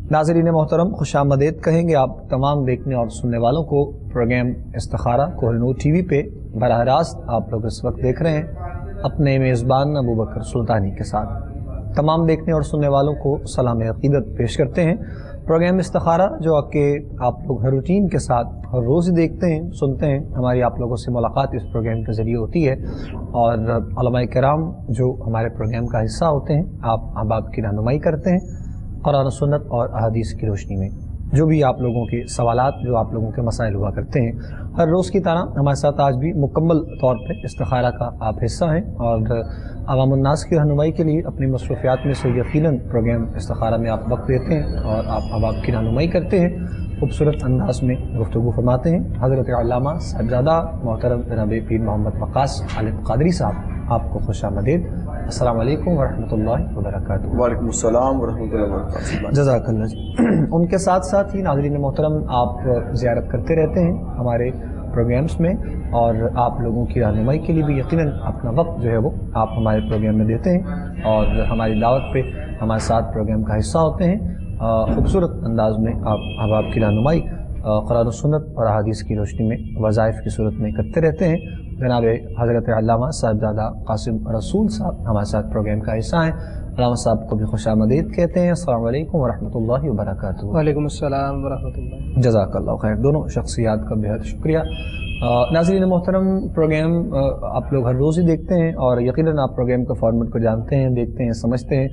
नाज़रीन मोहतरम, खुशामदीद कहेंगे आप तमाम देखने और सुनने वालों को। प्रोग्राम इस्तिखारा कोहिनूर टीवी पे बराह रास्त आप लोग इस वक्त देख रहे हैं अपने मेज़बान अबू बकर सुल्तानी के साथ। तमाम देखने और सुनने वालों को सलाम अक़ीदत पेश करते हैं। प्रोग्राम इस्तिखारा जो आप लोग हर रूटीन के साथ हर रोज़ देखते हैं, सुनते हैं। हमारी आप लोगों से मुलाकात इस प्रोग्राम के ज़रिए होती है और उलमाए किराम जो हमारे प्रोग्राम का हिस्सा होते हैं, आप अहबाब की रहनुमाई करते हैं कुरान सुन्नत और अहादीस की रोशनी में। जो भी आप लोगों के सवालात, जो आप लोगों के मसाइल हुआ करते हैं, हर रोज़ की तरह हमारे साथ आज भी मुकम्मल तौर पे इस्तिखारा का आप हिस्सा हैं और अवामुन्नास की रहनुमाई के लिए अपनी मसरूफियात में से यकीनन प्रोग्राम इस्तिखारा में आप वक्त देते हैं और आप अहबाब की रहनुमाई करते हैं, खूबसूरत अंदाज में गुफ्तगू फरमाते हैं। हज़रत अल्लामा साहिबजादा मोहतरम जनाब पीर मोहम्मद वक़ास आलिम क़ादरी साहब, आपको खुशामदीद। अस्सलाम वालेकुम वरहमतुल्लाहि वबरकातुहू। वालेकुम अस्सलाम वरहमतुल्लाहि वबरकातुहू। जज़ाकल्लाह जी। उनके साथ साथ ही नाज़रीन मोहतरम, आप ज़ियारत करते रहते हैं हमारे प्रोग्राम्स में और आप लोगों की रहनुमाई के लिए भी यकीनन अपना वक्त जो है वो आप हमारे प्रोग्राम में देते हैं और हमारी दावत पे हमारे साथ प्रोग्राम का हिस्सा होते हैं। खूबसूरत अंदाज में आप अहबाब की रहनुमाई कुरान सुन्नत और अहादीस की रोशनी में वज़ाइफ की सूरत में करते रहते हैं। जनाब हज़रत अल्लामा साहिबजादा कासिम रसूल साहब हमारे साथ प्रोग्राम का हिस्सा हैं। अल्लामा साहब को भी खुशामदीद कहते हैं। अस्सलाम वालेकुम वरहमतुल्लाहि वबरकातुहू। वालेकुम अस्सलाम वरहमतुल्लाह। जज़ाकल्लाहु खैर। दोनों शख्सियात का बेहद शुक्रिया। नाज़रीन मोहतरम, प्रोग्राम आप लोग हर रोज़ ही देखते हैं और यकीनन आप प्रोग्राम का फॉर्मेट को जानते हैं, देखते हैं, समझते हैं।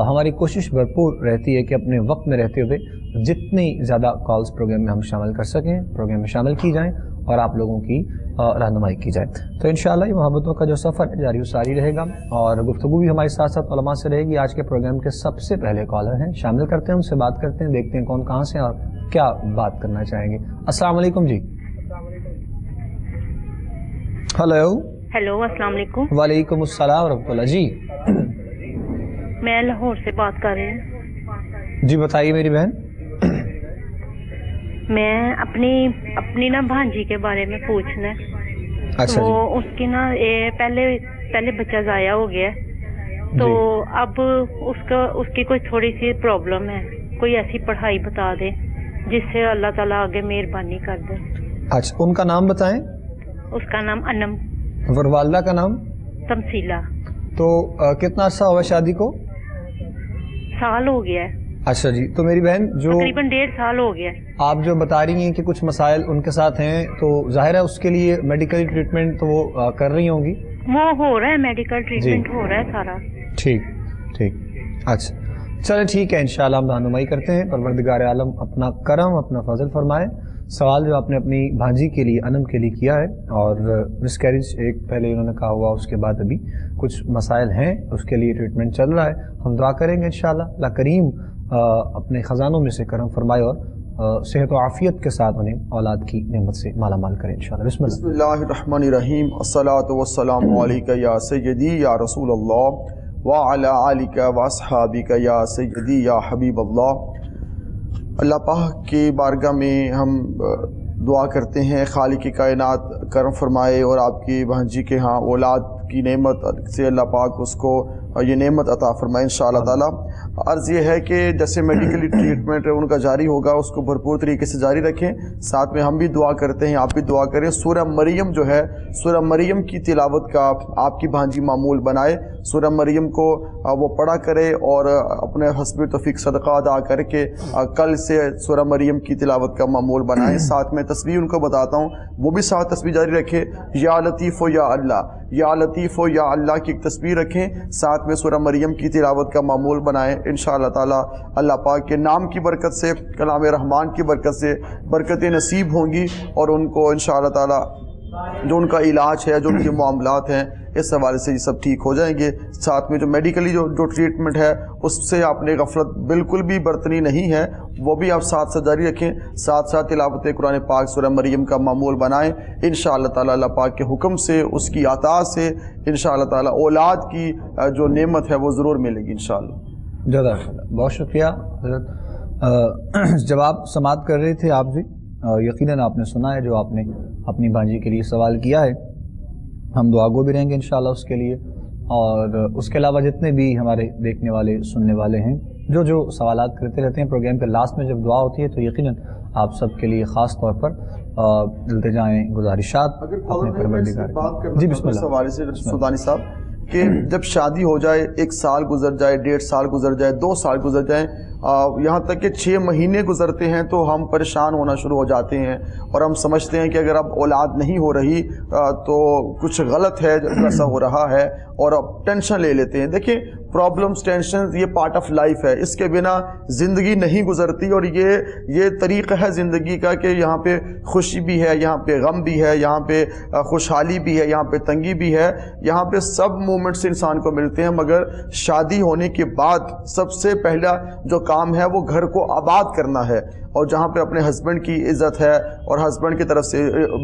हमारी कोशिश भरपूर रहती है कि अपने वक्त में रहते हुए जितनी ज़्यादा कॉल्स प्रोग्राम में हम शामिल कर सकें, प्रोग्राम में शामिल की जाएँ और आप लोगों की रहनुमाई की जाए। तो इंशाअल्लाह ये मोहब्बतों का जो सफ़र है जारी सारी रहेगा और गुफ्तगू भी हमारे साथ साथ उलमा से रहेगी। आज के प्रोग्राम के सबसे पहले कॉलर हैं, शामिल करते हैं, उनसे बात करते हैं, देखते हैं कौन कहाँ से और क्या बात करना चाहेंगे। अस्सलाम वालेकुम जी। हेलो हेलो, अस्सलाम वालेकुम। वालेकुम अस्सलाम रहमतुल्लाह जी। मैं लाहौर से बात कर रही हूँ। जी बताइए मेरी बहन। मैं अपनी ना भांजी के बारे में पूछना है। अच्छा तो जी। उसकी ना पहले बच्चा ज़ाया हो गया, तो अब उसकी कोई थोड़ी सी प्रॉब्लम है। कोई ऐसी पढ़ाई बता दे जिससे अल्लाह ताला आगे मेहरबानी कर दे। अच्छा, उनका नाम बताएं। उसका नाम अनम। और वालिदा का नाम? तमसीला। तो कितना अर्सा हुआ शादी को? साल हो गया है। अच्छा जी। तो मेरी बहन, जो तकरीबन 1.5 साल हो गया है। आप जो बता रही हैं कि कुछ मसाइल उनके साथ हैं, तो जाहिर है उसके लिए मेडिकल ट्रीटमेंट तो वो कर रही होंगी। वो हो रहा है, मेडिकल ट्रीटमेंट हो रहा है सारा। ठीक। अच्छा, चलें ठीक है, इंशाअल्लाह हम रहनुमाई करते हैं। परवरदिगार आलम अपना करम, अपना फजल फरमाए। सवाल जो आपने अपनी भांजी के लिए, अनम के लिए किया है, और मिसकैरेज एक पहले इन्होंने कहा हुआ, उसके बाद अभी कुछ मसाइल हैं, उसके लिए ट्रीटमेंट चल रहा है। हम दुआ करेंगे इंशाअल्लाह अल्लाह करीम अपने ख़जानों में से करम फरमाए और सेहत और आफ़ियत के साथ उन्हें औलाद की नेमत से माला माल करें इंशाअल्लाह। बिस्मिल्लाहिर्रहमानिर्रहीम। अस्सलातु वस्सलामु अलैका या सय्यदी या रसूल अल्लाह व अला आलिका व अस्हाबिका या सय्यदी या हबीब अल्लाह। अल्लाह पाक की बारगाह में हम दुआ करते हैं खालिक कायनात करम फरमाए और आपकी भांजी के यहाँ औलाद की नेमत से अल्लाह पाक उसको ये नेमत अता फरमाए इंशाअल्लाह ताला। अर्ज़ ये है कि जैसे मेडिकली ट्रीटमेंट उनका जारी होगा, उसको भरपूर तरीके से जारी रखें। साथ में हम भी दुआ करते हैं, आप भी दुआ करें। सूरह मरियम जो है, सूरह मरियम की तिलावत का आपकी भांजी मामूल बनाए। सूरह मरियम को वो पढ़ा करे और अपने हस्ब तौफीक सदका अदा करके कल से सूरह मरियम की तिलावत का मामूल बनाएं। साथ में तस्बीह उनको बताता हूँ, वो भी साथ तस्बीह जारी रखें। या लतीफ़ो या अल्लाह, या लतीफ़ो या अल्लाह की एक तस्बीह रखें, साथ में सूरह मरियम की तिलावत का मामूल बनाएं। इंशाअल्लाह ताला अल्लाह पाक के नाम की बरकत से, कलाम रहमान की बरकत से बरकतें नसीब होंगी और उनको इंशाअल्लाह ताला जो उनका इलाज है, जो उनके मामलात हैं, इस हवाले से ये सब ठीक हो जाएंगे। साथ में जो मेडिकली जो ट्रीटमेंट है, उससे आपने गफलत बिल्कुल भी बरतनी नहीं है, वो भी आप साथ साथ जारी रखें। साथ साथ तिलावत कुरान पाक सूरह मरियम का मामूल बनाएं। इंशाअल्लाह ताला अल्लाह पाक के हुक्म से, उसकी अता से इंशाअल्लाह ताला औलाद की जो नेमत है वो ज़रूर मिलेगी इंशाअल्लाह। जज़ाकल्लाह, बहुत शुक्रिया हज़रत। जवाब समात कर रहे थे आप जी, यकीनन आपने सुना है जो आपने अपनी भांजी के लिए सवाल किया है। हम दुआगो भी रहेंगे इंशाअल्लाह उसके लिए, اور اس کے علاوہ جتنے بھی ہمارے دیکھنے والے سننے والے ہیں جو سوالات کرتے رہتے ہیں پروگرام کے لاسٹ میں جب دعا ہوتی ہے تو یقیناً آپ سب کے لیے خاص طور پر التجائیں گزارشات اپنے پروردگار جی بسم اللہ حوالے سے سلطانی صاحب کہ جب شادی ہو جائے 1 سال گزر جائے 1.5 سال گزر جائے 2 سال گزر جائیں یہاں تک کہ 6 مہینے گزرتے ہیں تو ہم پریشان ہونا شروع ہو جاتے ہیں اور ہم سمجھتے ہیں کہ اگر اب اولاد نہیں ہو رہی تو کچھ غلط ہے ایسا ہو رہا ہے اور اب ٹینشن لے لیتے ہیں. دیکھیں پرابلمس ٹینشن یہ پارٹ آف لائف ہے, اس کے بنا زندگی نہیں گزرتی اور یہ طریقہ ہے زندگی کا کہ یہاں پہ خوشی بھی ہے, یہاں پہ غم بھی ہے, یہاں پہ خوشحالی بھی ہے, یہاں پہ تنگی بھی ہے, یہاں پہ سب مومنٹس انسان کو ملتے ہیں. مگر شادی ہونے کے بعد سب سے پہلا جو کام ہے وہ گھر کو آباد کرنا ہے, اور جہاں پہ اپنے ہسبینڈ کی عزت ہے اور ہسبینڈ کی طرف سے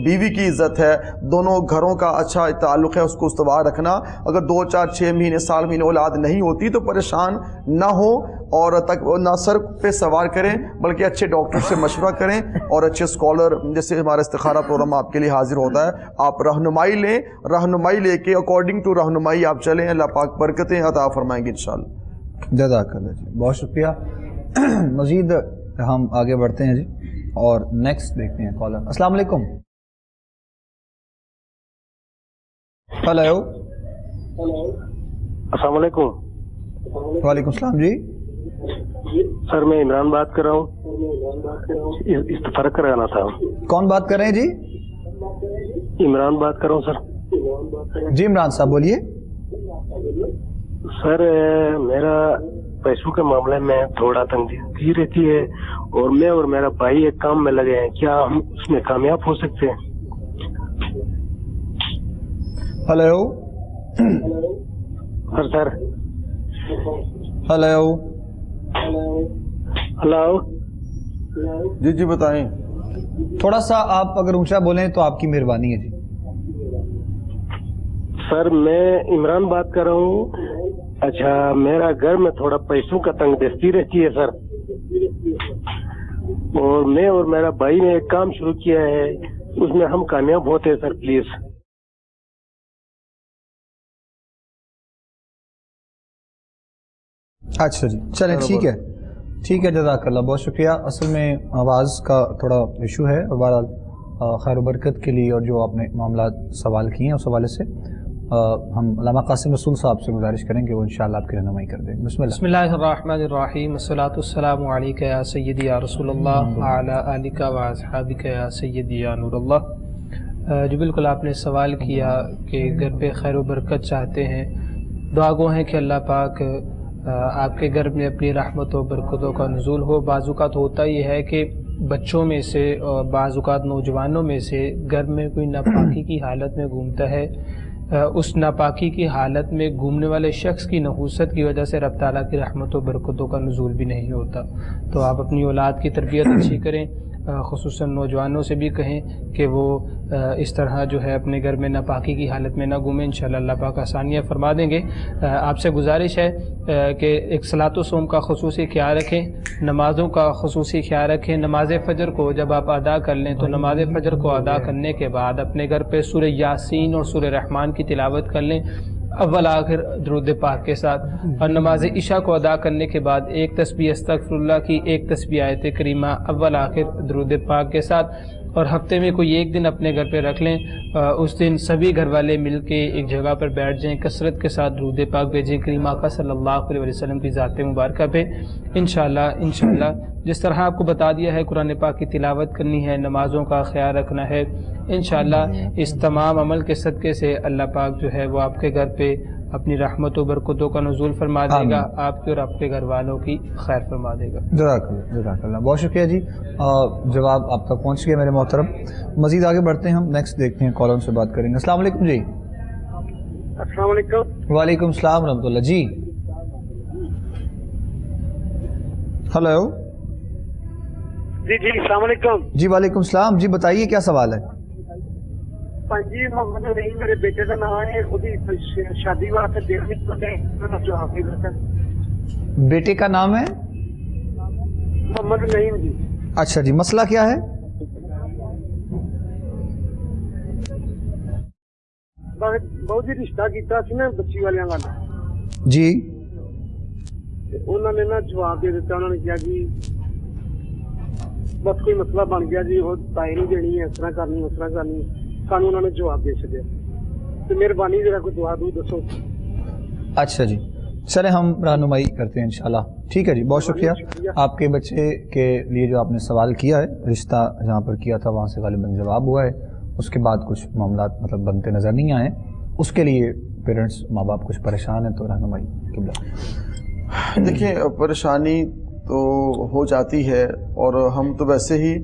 بیوی کی عزت ہے, دونوں گھروں کا اچھا تعلق ہے, اس کو استوار رکھنا. اگر 2 4 6 مہینے سال مہینے اولاد نہیں ہوتی تو پریشان نہ ہو اور نہ سر پہ سوار کریں بلکہ اچھے ڈاکٹر سے مشورہ کریں اور اچھے اسکالر جیسے ہمارا استخارہ پروگرام آپ کے لیے حاضر ہوتا ہے, آپ رہنمائی لیں, رہنمائی لے کے اکارڈنگ ٹو رہنمائی آپ چلیں. اللہ پاک برکتیں عطا فرمائیں گے انشاءاللہ. جزاک اللہ جی, بہت شکریہ. مزید ہم آگے بڑھتے ہیں جی اور نیکسٹ دیکھتے ہیں کالر. السلام علیکم. ہلو السلام علیکم. وعلیکم السلام جی. سر میں عمران بات کر رہا ہوں, استفارہ کرانا تھا. کون بات کر رہے ہیں جی؟ عمران بات کر رہا ہوں سر. جی عمران صاحب بولیے. سر میرا پیسوں کے معاملے میں تھوڑا تنگی رہتی ہے اور میں اور میرا بھائی ایک کام میں لگے ہیں, کیا ہم اس میں کامیاب ہو سکتے ہیں؟ ہلو سر ہلو ہلو جی جی بتائیں. تھوڑا سا آپ اگر اونچا بولیں تو آپ کی مہربانی ہے جی. سر میں عمران بات کر رہا ہوں. اچھا میرا گھر میں تھوڑا پیسوں کا تنگ دستی رہتی ہے سر, اور میں اور میرا بھائی نے ایک کام شروع کیا ہے, اس میں ہم کامیاب ہوتے ہیں سر پلیز. اچھا جی چلیں ٹھیک ہے جزاک اللہ, بہت شکریہ. اصل میں آواز کا تھوڑا ایشو ہے, اور بہرحال خیر و برکت کے لیے اور جو آپ نے معاملات سوال کیے ہیں اس حوالے سے ہم علامہ قاسم رسول صاحب سے گزارش کریں گے وہ انشاءاللہ آپ کی رہنمائی کر دیں. بسم اللہ الرحمن الرحیم. الصلاۃ والسلام علیک یا سیدی یا رسول اللہ وعلی آلک و اصحابک یا سیدی یا نور اللہ. جو بالکل آپ نے سوال کیا کہ گھر پہ خیر و برکت چاہتے ہیں, دعا گو ہیں کہ اللہ پاک آپ کے گھر میں اپنی رحمت و برکتوں کا نزول ہو. بعض اوقات ہوتا یہ ہے کہ بچوں میں سے اور بعض اوقات نوجوانوں میں سے گھر میں کوئی ناپاکی کی حالت میں گھومتا ہے, اس ناپاکی کی حالت میں گھومنے والے شخص کی نحوست کی وجہ سے رب تعالیٰ کی رحمت و برکتوں کا نزول بھی نہیں ہوتا. تو آپ اپنی اولاد کی تربیت اچھی کریں, خصوصاً نوجوانوں سے بھی کہیں کہ وہ اس طرح جو ہے اپنے گھر میں ناپاکی کی حالت میں نہ گھومیں. انشاءاللہ اللہ پاک آسانیاں فرما دیں گے. آپ سے گزارش ہے کہ ایک صلاۃ و صوم کا خصوصی خیال رکھیں, نمازوں کا خصوصی خیال رکھیں. نماز فجر کو جب آپ ادا کر لیں تو نماز فجر کو ادا کرنے کے بعد اپنے گھر پہ سورہ یاسین اور سورہ رحمان کی تلاوت کر لیں اول آخر درود پاک کے ساتھ, اور نماز عشاء کو ادا کرنے کے بعد ایک تسبیح استغفر اللہ کی, ایک تسبیح آیت کریمہ اول آخر درود پاک کے ساتھ. اور ہفتے میں کوئی ایک دن اپنے گھر پہ رکھ لیں, اس دن سبھی گھر والے مل کے ایک جگہ پر بیٹھ جائیں, کثرت کے ساتھ درود پاک بھیجیں کریم آقا صلی اللہ علیہ وسلم کی ذات مبارکہ پہ. انشاءاللہ جس طرح آپ کو بتا دیا ہے قرآن پاک کی تلاوت کرنی ہے, نمازوں کا خیال رکھنا ہے, انشاءاللہ اس تمام عمل کے صدقے سے اللہ پاک جو ہے وہ آپ کے گھر پہ اپنی رحمت و برکتوں کا نزول فرما دے گا, آپ کے اور آپ کے گھر والوں کی خیر فرما دے گا. جزاک اللہ, بہت شکریہ جی. جواب آپ تک پہنچ گیا میرے محترم. مزید آگے بڑھتے ہیں, ہم نیکسٹ دیکھتے ہیں کالر سے بات کریں گے. السلام علیکم جی. السلام علیکم. وعلیکم السلام ورحمۃ اللہ جی. ہلو جی السلام علیکم. جی وعلیکم السلام جی, بتائیے کیا سوال ہے؟ جی محمد رحیم میرے بیٹے کا نام ہے, خودی شادی واسطے دیکھنے. بیٹے کا نام ہے محمد رحیم جی. اچھا جی, مسئلہ کیا ہے؟ ਬਹੁਤ ਜੀ ਰਿਸ਼ਤਾ ਕੀਤਾ ਸੀ ਨਾ ਬੱਚੀ ਵਾਲਿਆਂ ਨਾਲ, ਜੀ ਤੇ ਉਹਨਾਂ ਨੇ ਨਾ ਜਵਾਬ ਦੇ ਦਿੱਤਾ। ਉਹਨਾਂ ਨੇ ਕਿਹਾ ਕਿ ਬਸ ਕੋਈ ਮਸਲਾ ਬਣ ਗਿਆ ਜੀ, ਉਹ ਤਾਏ ਨੂੰ ਦੇਣੀ ਹੈ, ਇਸ ਤਰ੍ਹਾਂ ਕਰਨੀ ਉਸ ਤਰ੍ਹਾਂ ਕਰਨੀ। ਸਾਨੂੰ ਉਹਨਾਂ ਨੇ ਜਵਾਬ ਦੇ ਛੱਡਿਆ। ਤੇ ਮਿਹਰਬਾਨੀ जरा कोई दुआ दो दसो। अच्छा जी, चले हम रहनुमाई करते हैं इंशाल्लाह। ठीक है जी, बहुत शुक्रिया। आपके बच्चे के लिए जो आपने सवाल किया है, रिश्ता जहाँ पर किया था वहाँ से गालिबन जवाब हुआ है, उसके बाद कुछ मामला मतलब बनते नज़र नहीं आए, उसके लिए पेरेंट्स माँ बाप कुछ परेशान हैं, तो रहनुमाई किबला। देखिए परेशानी तो हो जाती है, और हम तो वैसे ही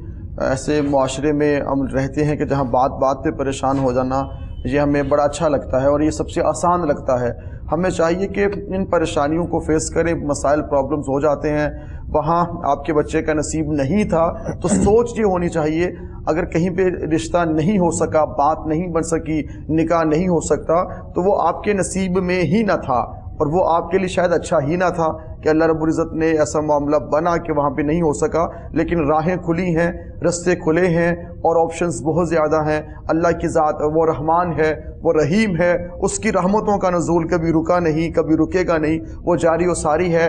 ऐसे मुआशरे में हम रहते हैं कि जहाँ बात बात पे परेशान हो जाना ये हमें बड़ा अच्छा लगता है और ये सबसे आसान लगता है। हमें चाहिए कि इन परेशानियों को फेस करें। मसाइल प्रॉब्लम्स हो जाते हैं, वहाँ आपके बच्चे का नसीब नहीं था तो सोच ये होनी चाहिए, अगर कहीं पे रिश्ता नहीं हो सका, बात नहीं बन सकी, निकाह नहीं हो सकता, तो वो आपके नसीब में ही ना था और वो आपके लिए शायद अच्छा ही ना था कि अल्लाह रब्बुल इज़्ज़त ने ऐसा मामला बना कि वहाँ पे नहीं हो सका। लेकिन राहें खुली हैं, रस्ते खुले हैं और ऑप्शंस बहुत ज़्यादा हैं। अल्लाह की ज़ात वो रहमान है, वो रहीम है, उसकी रहमतों का नज़ूल कभी रुका नहीं, कभी रुकेगा नहीं, वो जारी व सारी है।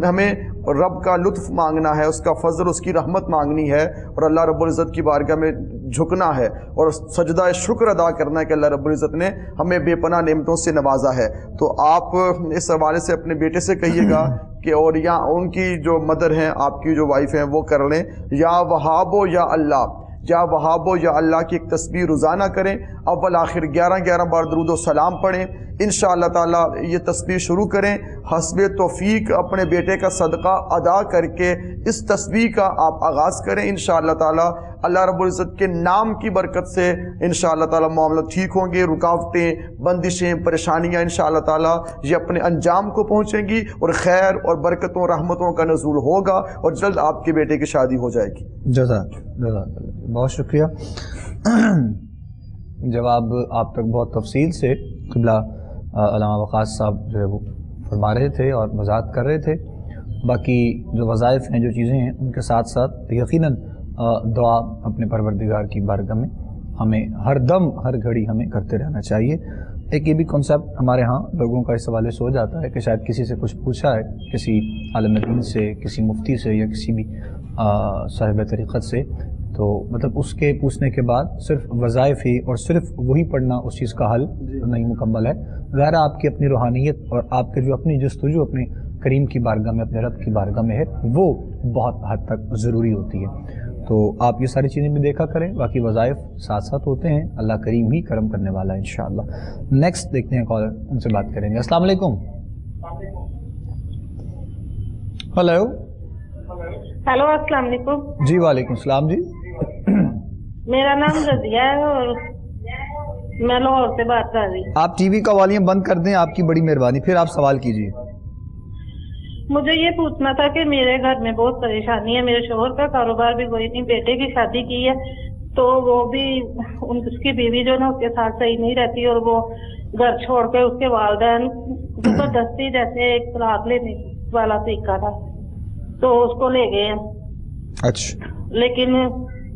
हमें रब का लुत्फ़ मांगना है, उसका फ़ज़ल, उसकी रहमत मांगनी है और अल्लाह रब्बुल इज़्ज़त की बारगाह में झुकना है और सजदा शुक्र अदा करना है कि अल्लाह रब्बुल इज़्ज़त ने हमें बेपनाह नेमतों से नवाजा है। तो आप इस हवाले से अपने बेटे से कहिएगा कि और या उनकी जो मदर हैं, आपकी जो वाइफ हैं, वो कर लें, या वहाबो या अल्लाह, या वहाबो या अल्लाह की एक तस्बीह रोज़ाना करें। अव्वल आखिर 11-11 बार दरूद व सलाम पढ़ें। इंशाअल्लाह ताला ये तस्बीह शुरू करें। हस्बे तौफीक अपने बेटे का सदका अदा करके इस तस्बीह का आप आगाज़ करें। इंशाअल्लाह ताला अल्लाह रब्बुल इज़्ज़त के नाम की बरकत से इंशाअल्लाह ताला मामला ठीक होंगे। रुकावटें, बंदिशें, परेशानियाँ इंशाअल्लाह ताला ये अपने अंजाम को पहुँचेंगी और खैर और बरकतों, रहमतों का नज़ूल होगा और जल्द आपके बेटे की शादी हो जाएगी। जज़ाकल्लाह, बहुत शुक्रिया। जवाब आप तक बहुत तफसील से क़िबला अल्लामा वक़ास साहब जो है वो फरमा रहे थे और वज़ाहत कर रहे थे। बाकी जो वज़ाइफ़ हैं, जो चीज़ें हैं, उनके साथ साथ यकीनन दुआ अपने परवरदिगार की बारगाह में हमें हर दम हर घड़ी हमें करते रहना चाहिए। एक ये भी कॉन्सेप्ट हमारे यहाँ लोगों का इस हवाले से हो जाता है कि शायद किसी से कुछ पूछा है, किसी आलिम दीन से, किसी मुफ्ती से या किसी भी साहिब तरीक़त से, तो मतलब उसके पूछने के बाद सिर्फ वज़ाइफ़ ही और सिर्फ वही पढ़ना उस चीज़ का हल नहीं मुकम्मल है। ज़ाहिर आपकी अपनी रूहानियत और आपके जो अपनी जस्तजू अपने करीम की बारगाह में, अपने रब की बारगाह में है, वो बहुत हद तक ज़रूरी होती है। तो आप ये सारी चीज़ें भी देखा करें। बाकी वज़ाइफ़ साथ साथ होते हैं, अल्लाह करीम ही करम करने वाला है इंशाअल्लाह। नेक्स्ट देखते हैं कॉलर, उनसे बात करेंगे। अस्सलाम वालेकुम। हेलो हेलो, अस्सलाम वालेकुम। जी वालेकुम सलाम जी। मेरा नाम रज़िया है और मैं लाहौर से बात कर रही हूँ। आप टीवी का वॉल्यूम बंद कर दें, आपकी बड़ी मेहरबानी, फिर आप सवाल कीजिए। मुझे ये पूछना था कि मेरे घर में बहुत परेशानी है। मेरे शोहर का कारोबार भी कोई नहीं, बेटे की शादी की है तो वो भी उसकी बीवी जो ना उसके साथ सही नहीं रहती और वो घर छोड़ के उसके वालिदैन जबरदस्ती जैसे एक तलाक लेने वाला तरीका था तो उसको ले गए हैं। अच्छा। लेकिन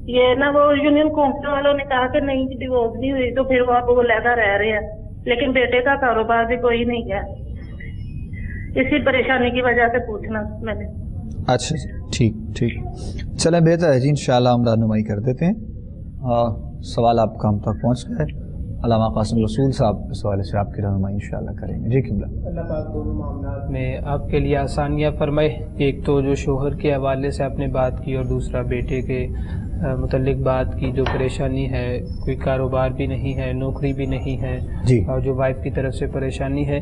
ये ना वो यूनियन काउंसिल वालों ने कहा कि नहीं डिवोर्स नहीं हुई, तो फिर वो अब वो लहदा रह रहे हैं, लेकिन बेटे का कारोबार भी कोई नहीं है। इसी परेशानी की वजह से पूछना मैंने। अच्छा ठीक ठीक, चलें बेहतर है जी, इंशाअल्लाह हम रहनुमाई कर देते हैं। सवाल आपका हम तक पहुँच गया है। अल्लामा कासिम रसूल साहब इस हवाले से आपकी रहनुमाई इंशाअल्लाह करेंगे। जी किबला। अल्लाह पाक दोनों मामलात में आपके लिए आसानियाँ फरमाए। एक तो जो शोहर के हवाले से आपने बात की और दूसरा बेटे के मुतल्लिक बात की, जो परेशानी है, कोई कारोबार भी नहीं है, नौकरी भी नहीं है जी, और जो वाइफ की तरफ से परेशानी है,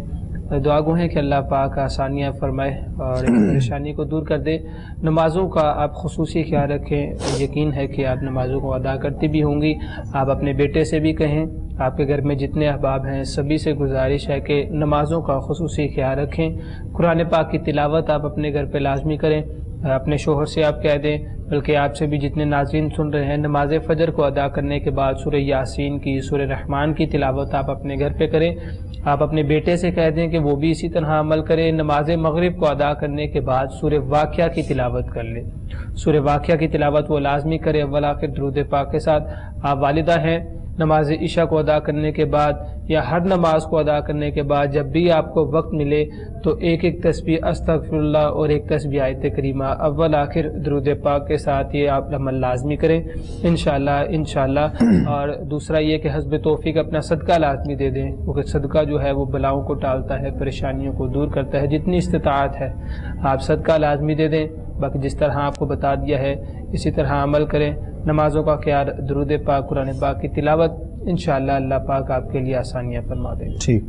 दुआ गो है कि अल्लाह पाक आसानियाँ फरमाए और इस परेशानी को दूर कर दे। नमाज़ों का आप खुसूसी ख्याल रखें। यकीन है कि आप नमाज़ों को अदा करती भी होंगी। आप अपने बेटे से भी कहें, आपके घर में जितने अहबाब हैं सभी से गुजारिश है कि नमाज़ों का खुसूसी ख्याल रखें। कुरान पाक की तिलावत आप अपने घर पे लाजमी करें। अपने शोहर से आप कह दें, बल्कि आपसे भी जितने नाज़रीन सुन रहे हैं, नमाज फ़जर को अदा करने के बाद सूरह यासीन की, सूरह रहमान की तिलावत आप अपने घर पे करें। आप अपने बेटे से कह दें कि वो भी इसी तरह अमल करें। नमाज मगरिब को अदा करने के बाद सूरह वाक़िया की तिलावत कर ले। सूरह वाक़िया की तिलावत वो लाजमी करे अव्वल आखिर दुरूद पाक के साथ। आप वालिदा हैं نماز عشاء کو ادا کرنے کے بعد یا ہر نماز کو ادا کرنے کے بعد جب بھی آپ کو وقت ملے تو ایک ایک تسبیح استغفر اللہ اور ایک تسبیح آیت کریمہ اول آخر درود پاک کے ساتھ یہ آپ عمل لازمی کریں انشاءاللہ اور دوسرا یہ کہ حسب توفیق اپنا صدقہ لازمی دے دیں، کیونکہ صدقہ جو ہے وہ بلاؤں کو ٹالتا ہے، پریشانیوں کو دور کرتا ہے، جتنی استطاعت ہے آپ صدقہ لازمی دے دیں۔ باقی جس طرح آپ کو بتا دیا ہے اسی طرح عمل کریں، نمازوں کا خیال، درود پاک، قرآن پاک کی تلاوت، انشاءاللہ اللہ پاک آپ کے لیے آسانیاں فرما دیں۔ ٹھیک،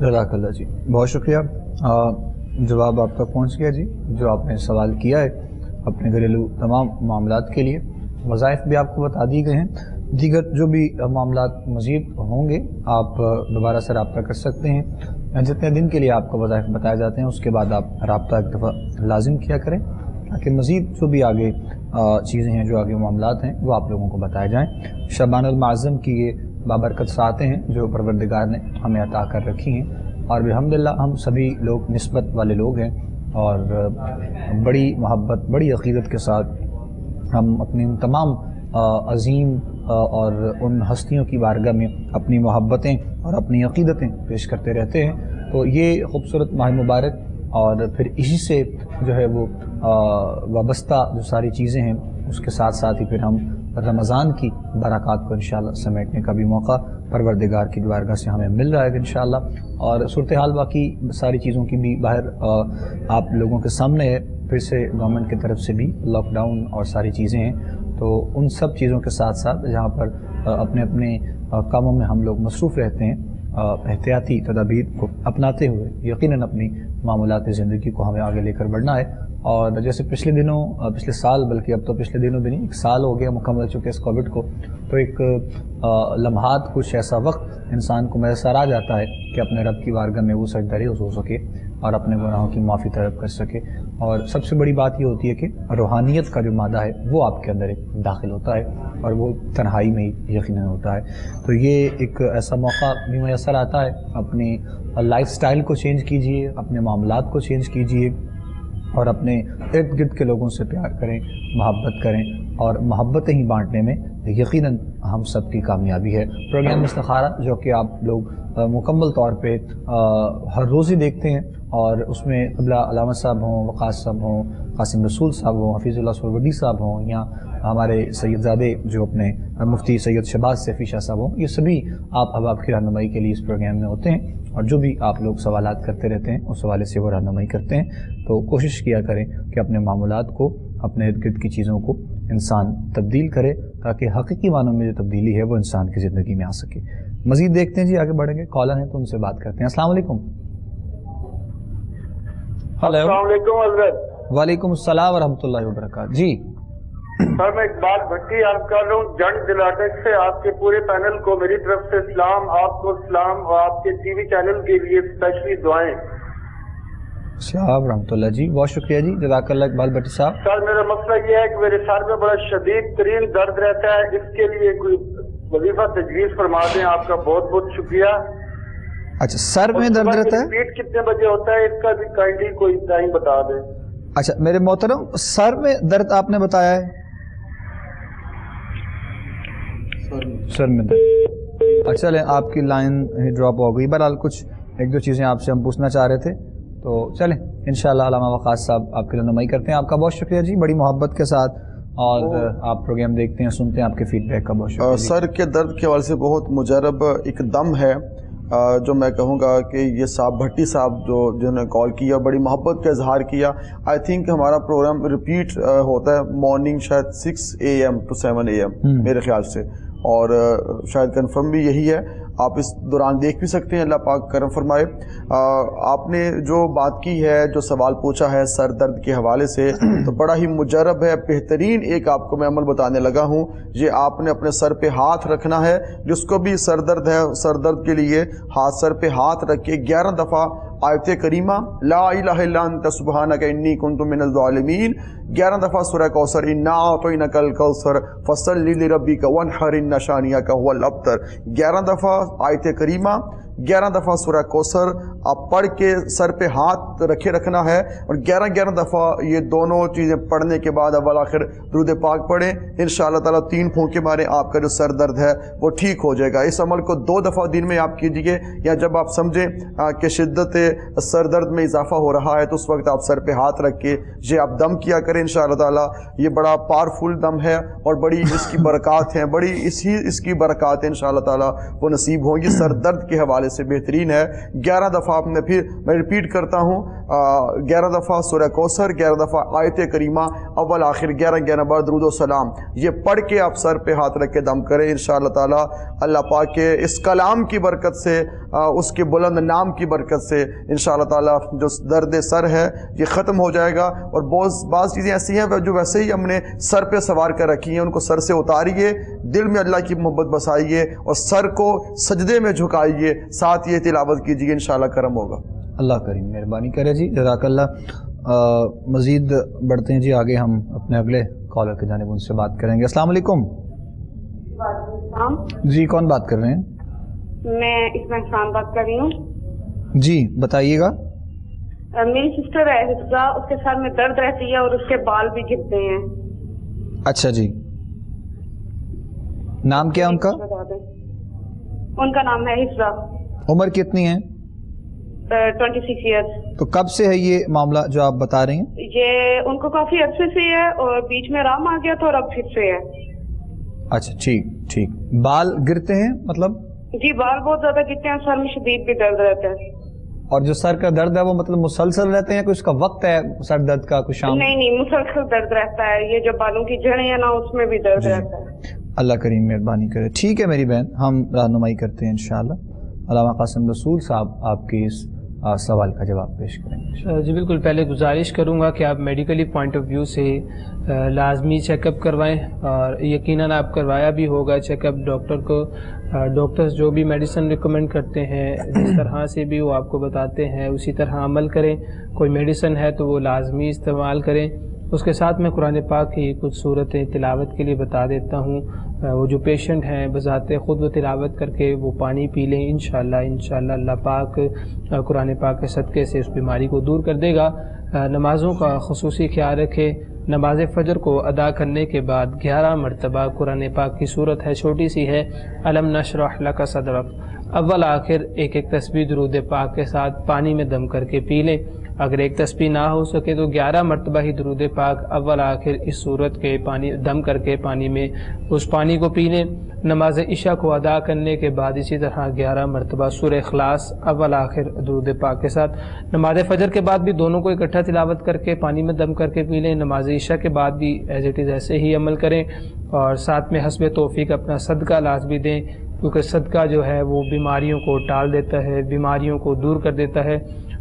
جزاک اللہ جی، بہت شکریہ، جواب آپ تک پہنچ گیا جی جو آپ نے سوال کیا ہے اپنے گھریلو تمام معاملات کے لیے۔ وظائف بھی آپ کو بتا دی گئے ہیں، دیگر جو بھی معاملات مزید ہوں گے آپ دوبارہ سے رابطہ کر سکتے ہیں، جتنے دن کے لیے آپ کو وظائف بتائے جاتے ہیں اس کے بعد آپ رابطہ ایک دفعہ لازم کیا کریں تاکہ مزید جو بھی آگے چیزیں ہیں، جو آگے معاملات ہیں وہ آپ لوگوں کو بتائے جائیں۔ شعبان المعظم کی یہ بابرکت ساتیں ہیں جو پروردگار نے ہمیں عطا کر رکھی ہیں، اور الحمدللہ ہم سبھی لوگ نسبت والے لوگ ہیں اور بڑی محبت، بڑی عقیدت کے ساتھ ہم اپنی ان تمام عظیم اور ان ہستیوں کی بارگاہ میں اپنی محبتیں اور اپنی عقیدتیں پیش کرتے رہتے ہیں۔ تو یہ خوبصورت ماہ مبارک اور پھر اسی سے جو ہے وہ وابستہ جو ساری چیزیں ہیں اس کے ساتھ ساتھ ہی پھر ہم رمضان کی برکات کو انشاءاللہ سمیٹنے کا بھی موقع پروردگار کی بارگاہ سے ہمیں مل رہا ہے انشاءاللہ۔ اور صورتحال باقی ساری چیزوں کی بھی باہر آپ لوگوں کے سامنے ہے، پھر سے گورنمنٹ کی طرف سے بھی لاک ڈاؤن اور ساری چیزیں ہیں، تو ان سب چیزوں کے ساتھ ساتھ جہاں پر اپنے اپنے کاموں میں ہم لوگ مصروف رہتے ہیں، احتیاطی تدابیر کو اپناتے ہوئے یقیناً اپنی معاملات زندگی کو ہمیں آگے لے کر بڑھنا ہے۔ اور جیسے پچھلے سال بلکہ اب تو پچھلے دنوں بھی نہیں، ایک سال ہو گیا مکمل چکے اس کووڈ کو، تو ایک لمحات کچھ ایسا وقت انسان کو میسر آ جاتا ہے کہ اپنے رب کی بارگاہ میں وہ سجدہ ریز ہو سکے اور اپنے گناہوں کی معافی طلب کر سکے۔ اور سب سے بڑی بات یہ ہوتی ہے کہ روحانیت کا جو مادہ ہے وہ آپ کے اندر ایک داخل ہوتا ہے اور وہ تنہائی میں ہی یقیناً ہوتا ہے۔ تو یہ ایک ایسا موقع بھی میسر آتا ہے، اپنی لائف سٹائل کو چینج کیجئے، اپنے معاملات کو چینج کیجئے اور اپنے ارد گرد کے لوگوں سے پیار کریں، محبت کریں، اور محبتیں ہی بانٹنے میں یقیناً ہم سب کی کامیابی ہے۔ پروگرام استخارہ جو کہ آپ لوگ مکمل طور پہ ہر روز ہی دیکھتے ہیں، اور اس میں قبلہ علامہ صاحب ہوں، وقاص صاحب ہوں، قاسم رسول صاحب ہوں، حفیظ اللہ سہروردی صاحب ہوں، یا ہمارے سید زادے جو اپنے مفتی سید شہباز سیفی شاہ صاحب ہوں، یہ سبھی آپ احباب کی رہنمائی کے لیے اس پروگرام میں ہوتے ہیں، اور جو بھی آپ لوگ سوالات کرتے رہتے ہیں اس حوالے سے وہ رہنمائی کرتے ہیں۔ تو کوشش کیا کریں کہ اپنے معاملات کو، اپنے ارد گرد کی چیزوں کو انسان تبدیل کرے تاکہ حقیقی معنوں میں جو تبدیلی ہے وہ انسان کی زندگی میں آ سکے۔ مزید دیکھتے ہیں جی، آگے بڑھیں گے، کالر ہیں تو ان سے بات کرتے ہیں۔ السلام علیکم۔ ہلو، السلام علیکم حضرت۔ وعلیکم السلام ورحمۃ اللہ وبرکاتہ۔ جی سر میں اقبال بھٹی عرض کر رہا ہوں جنگ دلاٹک سے، آپ کے پورے پینل کو میری طرف سے سلام، آپ کو سلام، اور آپ کے ٹی وی چینل کے لیے اسپیشلی دعائیں۔ صاحب رحمۃ اللہ جی، بہت شکریہ جی، جزاک اللہ اقبال بھٹی صاحب۔ سر میرا مسئلہ یہ ہے کہ میرے سر میں بڑا شدید ترین درد رہتا ہے، اس کے لیے کوئی وظیفہ تجویز فرما دیں، آپ کا بہت بہت شکریہ۔ اچھا، سر میں درد رہتا ہے؟ ریپیٹ کتنے بجے ہوتا ہے اس کا بھی کائنڈلی کوئی ٹائم بتا دیں۔ اچھا میرے محترم، سر میں درد آپ نے بتایا ہے؟ سر میں درد، اچھا چلیں آپ کی لائن ہی ڈراپ ہو گئی، بہرحال کچھ ایک دو چیزیں آپ سے ہم پوچھنا چاہ رہے تھے، تو چلیں انشاءاللہ علامہ وقاص صاحب آپ کی رہنمائی کرتے ہیں۔ آپ کا بہت شکریہ جی، بڑی محبت کے ساتھ، اور آپ پروگرام دیکھتے ہیں، سنتے ہیں، آپ کے فیڈ بیک کا بہت شکریہ۔ سر کے درد کے حوالے سے بہت مجرب ایک دم ہے جو میں کہوں گا کہ یہ صاحب بھٹی صاحب جنہوں نے کال کیا، بڑی محبت کا اظہار کیا۔ آئی تھنک ہمارا پروگرام ریپیٹ ہوتا ہے مارننگ شاید 6 AM to 7 AM میرے خیال سے، اور شاید کنفرم بھی یہی ہے، آپ اس دوران دیکھ بھی سکتے ہیں، اللہ پاک کرم فرمائے۔ آپ نے جو بات کی ہے، جو سوال پوچھا ہے سر درد کے حوالے سے، تو بڑا ہی مجرب ہے، بہترین ایک آپ کو میں عمل بتانے لگا ہوں۔ یہ آپ نے اپنے سر پہ ہاتھ رکھنا ہے، جس کو بھی سر درد ہے، سر درد کے لیے سر پہ ہاتھ رکھ کے 11 دفعہ آیت کریمہ لا الہ الا انت سبحانک انی کنت من الظالمین، 11 دفعہ سورہ کوثر، انا اعطینک الکوثر فصل لربک وانحر ان شانئک هو الابتر، 11 دفعہ آیت کریمہ، 11 दफ़ा सूरह कौसर आप पढ़ के सर पे हाथ रखे रखना है, और 11 दफ़ा ये दोनों चीज़ें पढ़ने के बाद अव्वल आखिर दुरूद पाक पढ़ें। इंशाअल्लाह ताला 3 फूंके मारें, आपका जो सर दर्द है वो ठीक हो जाएगा। इस अमल को 2 दफ़ा दिन में आप कीजिए, या जब आप समझें कि शिद्दत सर दर्द में इजाफा हो रहा है तो उस वक्त आप सर पे हाथ रख के ये आप दम किया करें। इंशाअल्लाह ताला ये बड़ा पावरफुल दम है और बड़ी इसकी बरक़ात हैं, बड़ी इसकी बरक़ात इंशाअल्लाह ताला वो नसीब होंगी। सर दर्द के हवाले से बेहतरीन है। 11 दफ़ा आपने, फिर मैं रिपीट करता हूँ, 11 दफ़ा सूरह कौसर, 11 दफ़ा आयत करीमा, अव्वल आखिर 11 बार दुरूद व सलाम, ये पढ़ के आप सर पे हाथ रख के दम करें। इंशाअल्लाह ताला अल्लाह पाक के इस कलाम की बरकत से, उसके बुलंद नाम की बरकत से इंशाअल्लाह ताला जो दर्द सर है ये ख़त्म हो जाएगा। और बाज़ चीज़ें ऐसी हैं जो वैसे ही हमने सर पे सवार कर रखी हैं, उनको सर से उतारिए, दिल में अल्लाह की मोहब्बत बसाइए और सर को सजदे में झुकाइए, साथ ये तिलावत कीजिए, इंशाअल्लाह करम होगा। अल्लाह करीम मेहरबानी करे जी, जज़ाकल्लाह। मज़ीद बढ़ते हैं जी आगे, हम अपने अगले कॉलर की जानिब उनसे बात करेंगे। अस्सलाम वालेकुम जी, कौन बात कर रहे हैं? मैं इसमें खान बात कर रही हूँ जी, बताइएगा। मेरी सिस्टर है हिफ्जा, उसके सर में दर्द रहती है और उसके बाल भी गिरते हैं। अच्छा जी, नाम क्या है उनका? उनका नाम है हिफ्जा। उम्र कितनी है? 26 ईयर्स। तो कब से है ये मामला जो आप बता रही हैं? ये उनको काफी अरसे से है और बीच में आराम आ गया था और अब फिर से है। अच्छा, ठीक ठीक। बाल गिरते हैं मतलब? जी, बाल बहुत ज्यादा गिरते हैं, सर में शदीद भी दर्द रहता है। और जो सर का दर्द है वो मतलब मुसलसल रहते हैं, कोई उसका वक्त है सर दर्द का, कुछ शाम? नहीं, मुसलसल दर्द रहता है। ये जो बालों की जड़ें हैं ना, उसमें भी दर्द रहता है। अल्लाह करीम मेहरबानी करे। ठीक है मेरी बहन, हम रहनुमाई करते हैं इंशाअल्लाह। अल्लामा कासिम रसूल साहब आपके इस सवाल का जवाब पेश करेंगे। जी बिल्कुल। पहले गुजारिश करूँगा कि आप मेडिकली पॉइंट ऑफ व्यू से लाजमी चेकअप करवाएं, और यकीनन आप करवाया भी होगा चेकअप। डॉक्टर्स जो भी मेडिसिन रिकमेंड करते हैं, जिस तरह से भी वो आपको बताते हैं उसी तरह अमल करें। कोई मेडिसिन है तो वो लाजमी इस्तेमाल करें। उसके साथ मैं कुरान पाक की कुछ सूरतें तिलावत के लिए बता देता हूँ। वो जो पेशेंट हैं बज़ाते ख़ुद वो तिलावत करके वो पानी पी लें, इंशाअल्लाह अल्लाह पाक कुरान पाक के सदक़े से उस बीमारी को दूर कर देगा। नमाज़ों का ख़ुसूसी ख्याल रखें। नमाज फ़जर को अदा करने के बाद 11 मरतबा कुरान पाक की सूरत है, छोटी सी है, अलम नशरह लका सदरक, अव्वल आखिर एक तस्बीह दुरूद पाक के साथ पानी में दम करके पी लें। अगर एक तस्बीह ना हो सके तो 11 मरतबा ही दुरूद पाक अव्वल आखिर इस सूरत के पानी दम करके पानी में उस पानी को पी लें। नमाज इशा को अदा करने के बाद इसी तरह 11 मरतबा सूरह इखलास अव्वल आखिर दुरूद पाक के साथ। नमाज फ़जर के बाद भी दोनों को इकट्ठा तिलावत करके पानी में दम करके पी लें। नमाज इशा के बाद भी एज इट इज़ ऐसे ही अमल करें, और साथ में हस्ब तौफीक अपना सदका लाजमी दें, क्योंकि सदका जो है वो बीमारियों को टाल देता है, बीमारियों को दूर कर देता है।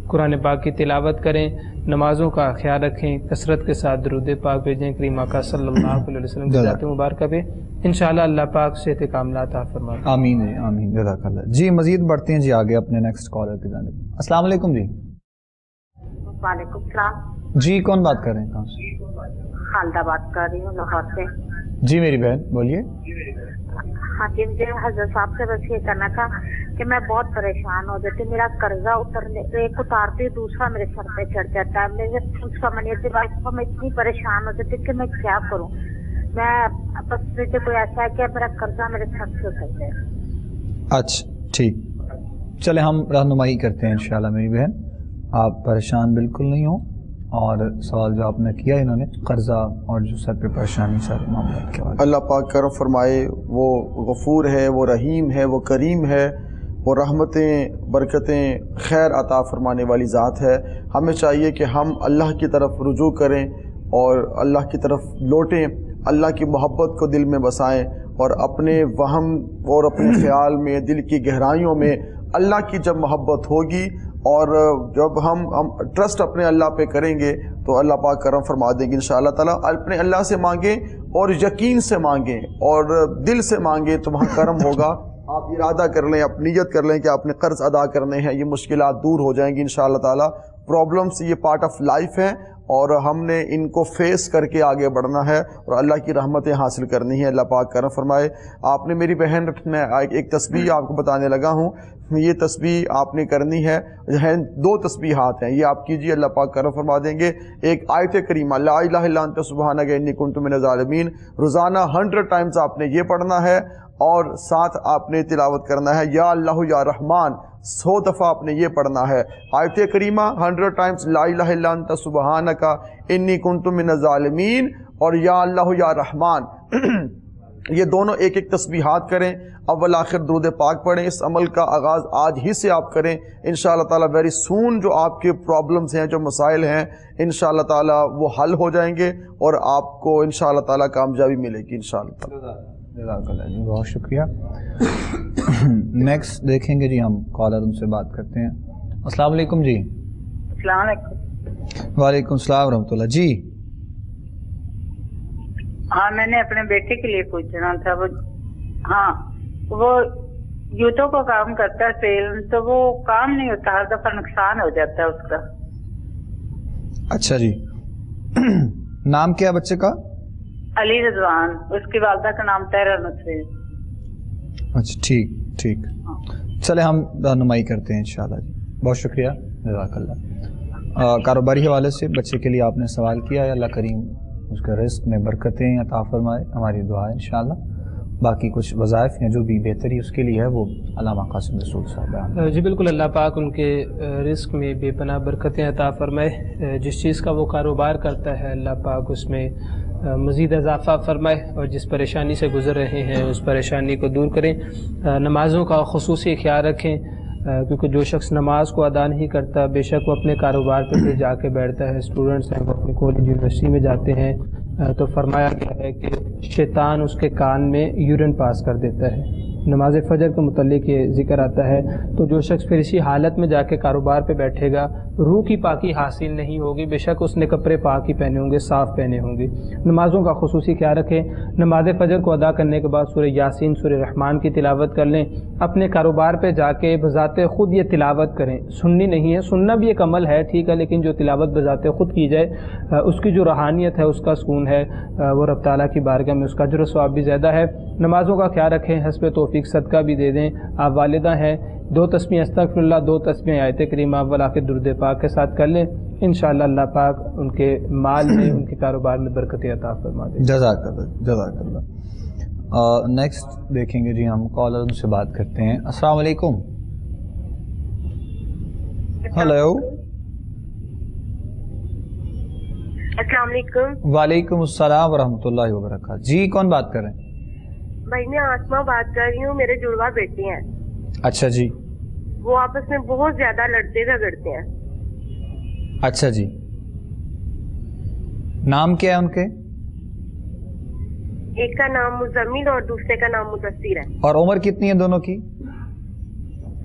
कुरान पाक की तिलावत करें, नमाज़ों का ख्याल रखें, कसरत के साथ दुरूद पाक भेजें करीमा का सल्लल्लाहु अलैहि वसल्लम की ज़ात मुबारक पे। इंशाअल्लाह अल्लाह पाक सेहत कामिला अता फरमाए। आमीन आमीन, जज़ाकल्लाह जी। मज़ीद बढ़ते हैं जी आगे अपने नेक्स्ट कॉलर की जानिब। अस्सलाम वालेकुम जी। वालेकुम सलाम जी, कौन बात कर रहे हैं? कहाँ से? खालदा बात कर रही हूँ, लाहौर से। जी मेरी बहन बोलिए। हाँ जी, मुझे हज़रत साहब से बस ये करना था कि मैं बहुत परेशान हो जाती, मेरा कर्जा एक उतारती हूँ दूसरा मेरे सर पे चढ़ जाता है। मेरे कुछ समझ नहीं आती, मैं इतनी परेशान हो जाती कि मैं क्या करूँ। मैं बस मुझे कोई ऐसा है कि मेरा कर्जा मेरे सर से उतर जाए। अच्छा ठीक, चले हम रहनुमाई करते हैं इंशाल्लाह मेरी बहन। आप परेशान बिल्कुल नहीं हो, और सवाल जो आपने किया इन्होंने कर्जा और जो सर पे परेशानी सारे मामले के बाद, अल्लाह पाक करम फरमाए। वो गफूर है, वो रहीम है, वो करीम है, वो रहमतें बरकतें खैर अता फरमाने वाली ज़ात है। हमें चाहिए कि हम अल्लाह की तरफ रुजू करें और अल्लाह की तरफ लौटें, अल्लाह की मोहब्बत को दिल में बसाएं, और अपने वहम और अपने ख़्याल में, दिल की गहराइयों में अल्लाह की जब मोहब्बत होगी और जब हम ट्रस्ट अपने अल्लाह पे करेंगे तो अल्लाह पाक करम फरमा देंगे इंशाअल्लाह ताला। अपने अल्लाह से मांगें और यकीन से मांगें और दिल से मांगें तो वहाँ करम होगा। आप इरादा कर लें, आप नियत कर लें कि आपने कर्ज अदा करने हैं, ये मुश्किलात दूर हो जाएंगी इंशाअल्लाह ताला। प्रॉब्लम्स ये पार्ट ऑफ लाइफ है اور ہم نے ان کو فیس کر کے آگے بڑھنا ہے اور اللہ کی رحمتیں حاصل کرنی ہے. اللہ پاک کرم فرمائے. آپ نے میری بہن، میں ایک تسبیح آپ کو بتانے لگا ہوں. یہ تسبیح آپ نے کرنی ہے. 2 تسبیحات ہیں، یہ آپ کیجیے، اللہ پاک کرم فرما دیں گے. ایک آیت کریمہ لا الہ الا انت سبحانک انی کنت من الظالمین، روزانہ 100 ٹائمز آپ نے یہ پڑھنا ہے، اور ساتھ آپ نے تلاوت کرنا ہے یا اللہ یا رحمان. 100 دفعہ آپ نے یہ پڑھنا ہے. آیت کریمہ 100 ٹائمز لا الہ الا انت سبحانک انی کنت من الظالمین، اور یا اللہ یا رحمان. یہ دونوں ایک ایک تسبیحات کریں، اول آخر درود پاک پڑھیں. اس عمل کا آغاز آج ہی سے آپ کریں. انشاءاللہ تعالیٰ ویری سون جو آپ کے پرابلمز ہیں، جو مسائل ہیں، انشاءاللہ تعالیٰ وہ حل ہو جائیں گے، اور آپ کو انشاءاللہ تعالیٰ کامیابی ملے گی انشاءاللہ تعالیٰ. جزاک اللہ جی، بہت شکریہ. نیکسٹ دیکھیں گے جی ہم کالر، ان سے بات کرتے ہیں. السلام علیکم جی. السلام علیکم. وعلیکم السلام ورحمۃ اللہ. جی ہاں، میں نے اپنے بیٹے کے لیے پوچھنا تھا. وہ جوتوں کا کام کرتا ہے سیل، تو وہ کام نہیں ہوتا، ہر دفعہ نقصان ہو جاتا ہے اس کا. اچھا جی. نام کیا بچے کا؟ علی رضوان. اس کی والدہ کا نام طاہرہ نصری. اچھا ٹھیک ٹھیک، چلے ہم رہنمائی کرتے ہیں انشاءاللہ جی. بہت شکریہ، جزاک اللہ. کاروباری حوالے سے بچے کے لیے آپ نے سوال کیا ہے، اللہ کریم اس کے رزق میں برکتیں عطا فرمائے، ہماری دعا ہے انشاءاللہ. باقی کچھ وظائف ہیں جو بھی بہتری اس کے لیے ہے وہ علامہ قاسم رسول صاحب. جی بالکل، اللہ پاک ان کے رزق میں بے پناہ برکتیں عطا فرمائے. جس چیز کا وہ کاروبار کرتا ہے اللہ پاک اس میں مزید اضافہ فرمائے، اور جس پریشانی سے گزر رہے ہیں اس پریشانی کو دور کریں. نمازوں کا خصوصی خیال رکھیں، کیونکہ جو شخص نماز کو ادا نہیں کرتا بے شک وہ اپنے کاروبار پہ پھر جا کے بیٹھتا ہے. اسٹوڈنٹس ہیں وہ اپنے کالج یونیورسٹی میں جاتے ہیں تو فرمایا گیا ہے کہ شیطان اس کے کان میں یورین پاس کر دیتا ہے. نماز فجر کے متعلق یہ ذکر آتا ہے. تو جو شخص پھر اسی حالت میں جا کے کاروبار پہ بیٹھے گا، روح کی پاکی حاصل نہیں ہوگی. بے شک اس نے کپڑے پاک ہی پہنے ہوں گے، صاف پہنے ہوں گے. نمازوں کا خصوصی خیال رکھیں. نماز فجر کو ادا کرنے کے بعد سورہ یاسین، سورہ رحمان کی تلاوت کر لیں. اپنے کاروبار پہ جا کے بذات خود یہ تلاوت کریں. سننی نہیں ہے، سننا بھی ایک عمل ہے ٹھیک ہے، لیکن جو تلاوت بذات خود کی جائے اس کی جو روحانیت ہے، اس کا سکون ہے، وہ رب تعالیٰ کی بارگاہ میں اس کا اجر و ثواب بھی زیادہ ہے. نمازوں کا خیال رکھیں، حسب توفیق صدقہ بھی دے دیں. آپ والدہ ہیں، 2 تسبیح استغفر اللہ، 2 تسبیح آیت کریمہ اول آخر درود پاک کے ساتھ کر لیں. انشاءاللہ اللہ پاک ان کے مال میں، ان کے کاروبار میں برکت عطا فرما دے. جزاک اللہ، جزاک اللہ. نیکسٹ دیکھیں گے جی ہم کالر، ان سے بات کرتے ہیں. السلام علیکم. ہلو. السلام علیکم. وعلیکم السلام ورحمۃ اللہ وبرکاتہ. جی کون بات کر رہے ہیں؟ بھائی میں آسما بات کر رہی ہوں، میرے جڑواں بیٹے ہیں. اچھا جی. وہ آپس میں بہت زیادہ لڑتے جھگڑتے ہیں. اچھا جی. نام کیا ہے ان کے؟ ایک کا نام مزمل اور دوسرے کا نام مدثر ہے. اور عمر کتنی ہے دونوں کی؟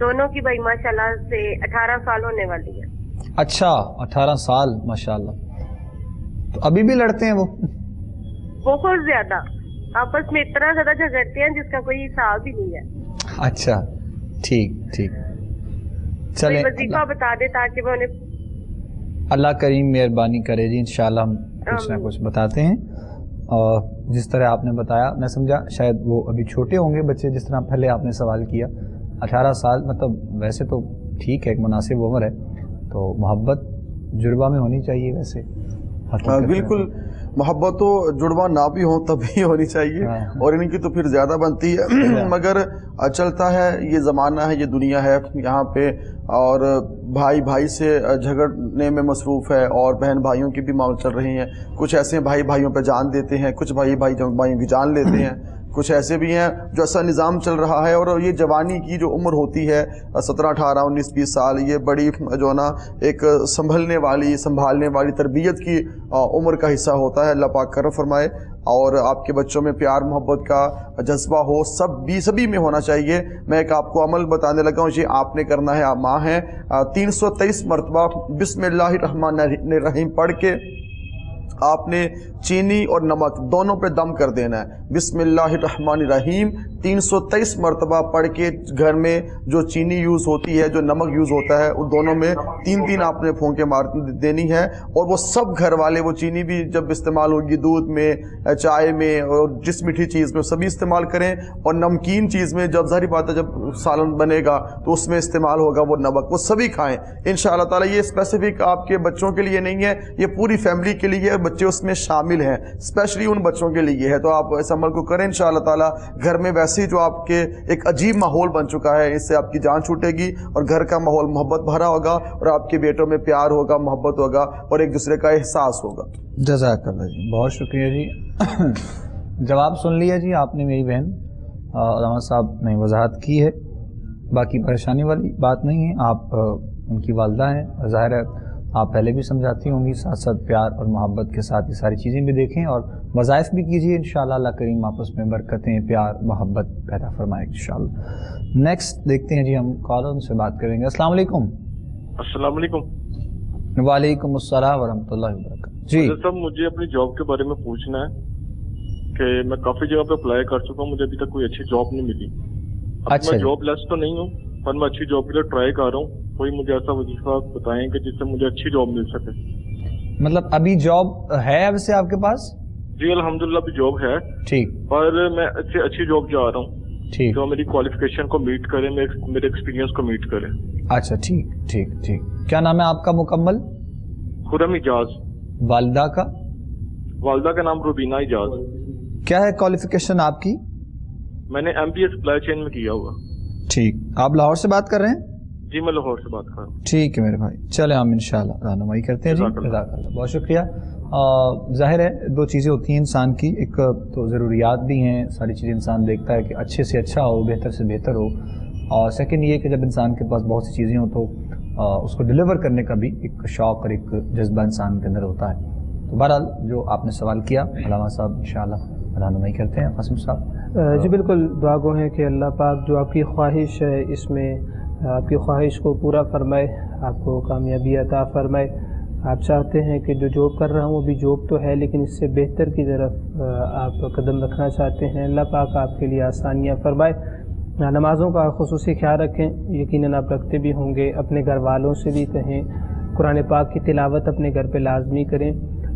دونوں کی بھائی ماشاءاللہ سے 18 سال ہونے والی ہے. اچھا 18 سال ماشاءاللہ. تو ابھی بھی لڑتے ہیں وہ؟ بہت زیادہ، آپس میں اتنا زیادہ جھگڑتے ہیں جس کا کوئی حساب ہی نہیں ہے. اچھا ٹھیک ٹھیک، چلیں وظیفہ بتا دے تاکہ وہ انہیں. اللہ کریم مہربانی کرے جی، انشاءاللہ ہم کچھ نہ کچھ بتاتے ہیں. اور جس طرح آپ نے بتایا میں سمجھا شاید وہ ابھی چھوٹے ہوں گے بچے، جس طرح پہلے آپ نے سوال کیا. 18 سال مطلب ویسے تو ٹھیک ہے، ایک مناسب عمر ہے، تو محبت جڑواں میں ہونی چاہیے. ویسے بالکل محبت تو جڑواں نہ بھی ہوں تب بھی ہونی چاہیے، اور ان کی تو پھر زیادہ بنتی ہے. مگر چلتا ہے، یہ زمانہ ہے، یہ دنیا ہے یہاں پہ، اور بھائی بھائی سے جھگڑنے میں مصروف ہے، اور بہن بھائیوں کی بھی معاملے چل رہی ہیں. کچھ ایسے بھائی بھائیوں پہ جان دیتے ہیں، کچھ بھائی بھائیوں کی جان لیتے ہیں. کچھ ایسے بھی ہیں جو ایسا نظام چل رہا ہے. اور یہ جوانی کی جو عمر ہوتی ہے 17 18 19 20 سال، یہ بڑی جو نا ایک سنبھلنے والی تربیت کی عمر کا حصہ ہوتا ہے. اللہ پاک کرم فرمائے اور آپ کے بچوں میں پیار محبت کا جذبہ ہو، سبھی میں ہونا چاہیے. میں ایک آپ کو عمل بتانے لگا ہوں، یہ آپ نے کرنا ہے. آپ ماں ہیں، 323 مرتبہ بسم اللہ الرحمن الرحیم پڑھ کے आपने चीनी और नमक दोनों पे दम कर देना है। बिस्मिल्लाहिर्रहमानिर्रहीम 323 मरतबा पढ़ के घर में जो चीनी यूज़ होती है, जो नमक यूज़ होता है, उन दोनों में 3-3 आपने फूंके मार देनी है। और वो सब घर वाले, वो चीनी भी जब इस्तेमाल होगी दूध में, चाय में और जिस मीठी चीज़ में, सभी इस्तेमाल करें। और नमकीन चीज़ में जब ज़ाहिर बात है जब सालन बनेगा तो उसमें इस्तेमाल होगा वो नमक, वो सभी खाएँ इंशाअल्लाह ताला। ये स्पेसिफिक आपके बच्चों के लिए नहीं है, ये पूरी फैमिली के लिए, बच्चे उसमें शामिल हैं, स्पेशली उन बच्चों के लिए है। तो आप इस अमल को करें इंशाअल्लाह ताला। घर में वैसे ही जो आपके एक अजीब माहौल बन चुका है, इससे आपकी जान छूटेगी और घर का माहौल मोहब्बत भरा होगा और आपके बेटों में प्यार होगा, मोहब्बत होगा और एक दूसरे का एहसास होगा। जज़ाकल्लाह जी, बहुत शुक्रिया जी। जवाब सुन लिया जी आपने मेरी बहन उलामा साहब ने वजाहत की है, बाकी परेशानी वाली बात नहीं है। आप उनकी वालदा हैं, ज़ाहिर है आप पहले भी समझाती होंगी, साथ साथ प्यार और मोहब्बत के साथ ये सारी चीज़ें भी देखें और वज़ाइफ भी कीजिए। इंशाअल्लाह अल्लाह करीम आपस में बरकतें, प्यार, मोहब्बत पैदा फरमाए इंशाअल्लाह। नेक्स्ट देखते हैं जी, हम कॉलर से बात करेंगे। अस्सलाम वालेकुम। अस्सलाम वालेकुम। वालेकुम अस्सलाम व रहमतुल्लाहि व बरकातहू। जी साहब, मुझे अपनी जॉब के बारे में पूछना है कि मैं काफ़ी जगह पे अप्लाई कर चुका हूँ, मुझे अभी तक कोई अच्छी जॉब नहीं मिली। अच्छा, मैं जॉब लेस तो नहीं हूँ, पर मैं अच्छी जॉब के लिए ट्राई कर रहा हूँ। कोई मुझे ऐसा वजीफा बताएं कि जिससे मुझे अच्छी जॉब मिल सके। मतलब अभी जॉब है वैसे आपके पास? जी अल्हम्दुलिल्लाह अभी जॉब है, ठीक, पर मैं अच्छी जॉब जा रहा हूँ, ठीक, जो मेरी क्वालिफिकेशन को मीट करे, मेरे एक्सपीरियंस को मीट करे। अच्छा, ठीक ठीक ठीक। क्या नाम है आपका मुकम्मल? खुरम इजाज। वालिदा का? वालिदा का नाम रुबीना इजाज। क्या है क्वालिफिकेशन आपकी? मैंने MBA सप्लाई चेन में किया हुआ। ठीक, आप लाहौर से बात कर रहे हैं? जी मैं लाहौर से बात कर रहा हूँ। ठीक है मेरे भाई, चले हम इंशाल्लाह रहनुमाई करते हैं जी। जज़ाकल्लाह, बहुत शुक्रिया। ज़ाहिर है दो चीज़ें होती हैं इंसान की, एक तो ज़रूरियात भी हैं, सारी चीज़ें इंसान देखता है कि अच्छे से अच्छा हो, बेहतर से बेहतर हो, और सेकंड ये कि जब इंसान के पास बहुत सी चीज़ें हो तो उसको डिलीवर करने का भी एक शौक़ और एक जज्बा इंसान के अंदर होता है। तो बहरहाल जो आपने सवाल किया, अलामा साहब इंशाल्लाह रहनुमाई करते हैं। कासिम साहब। जी बिल्कुल, दुआ गो हैं कि अल्लाह पाक जो आपकी ख्वाहिश है इसमें आपकी ख्वाहिश को पूरा फरमाए, आपको कामयाबी अता फरमाए। आप चाहते हैं कि जो जॉब कर रहा हूँ अभी जॉब तो है, लेकिन इससे बेहतर की तरफ आप कदम रखना चाहते हैं, अल्लाह पाक आपके लिए आसानियाँ फरमाए। नमाज़ों का खुसूसी ख्याल रखें, यकीनन आप रखते भी होंगे, अपने घर वालों से भी कहें, कुरान पाक की तिलावत अपने घर पे लाजमी करें।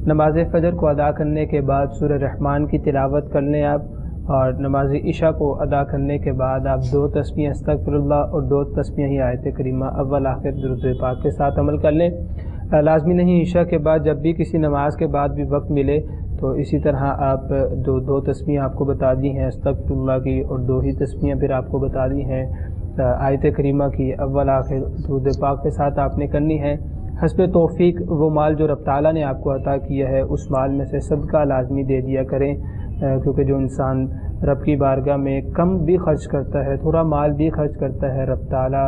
नमाज फ़जर को अदा करने के बाद सूरह रहमान की तिलावत कर लें आप, और नमाज इशा को अदा करने के बाद आप 2 तस्बीह अस्तगफिरुल्लाह और 2 तस्बीह ही आयत करीमा अव्वल आखिर दुरूद पाक के साथ अमल कर लें। लाजमी नहीं इशा के बाद, जब भी किसी नमाज के बाद भी वक्त मिले तो इसी तरह आप 2 तस्बीह आपको बता दी हैं अस्तगफिरुल्लाह की, और 2 ही तस्बीह फिर आपको बता दी हैं आयत करीमा की अव्वल आखिर दुरूद पाक के साथ आपने करनी है। हस्ब तौफीक वो माल जो रब ताला ने आपको अता किया है उस माल में से सदका लाजमी दे दिया करें, क्योंकि जो इंसान रब की बारगाह में कम भी खर्च करता है, थोड़ा माल भी खर्च करता है, रब ताला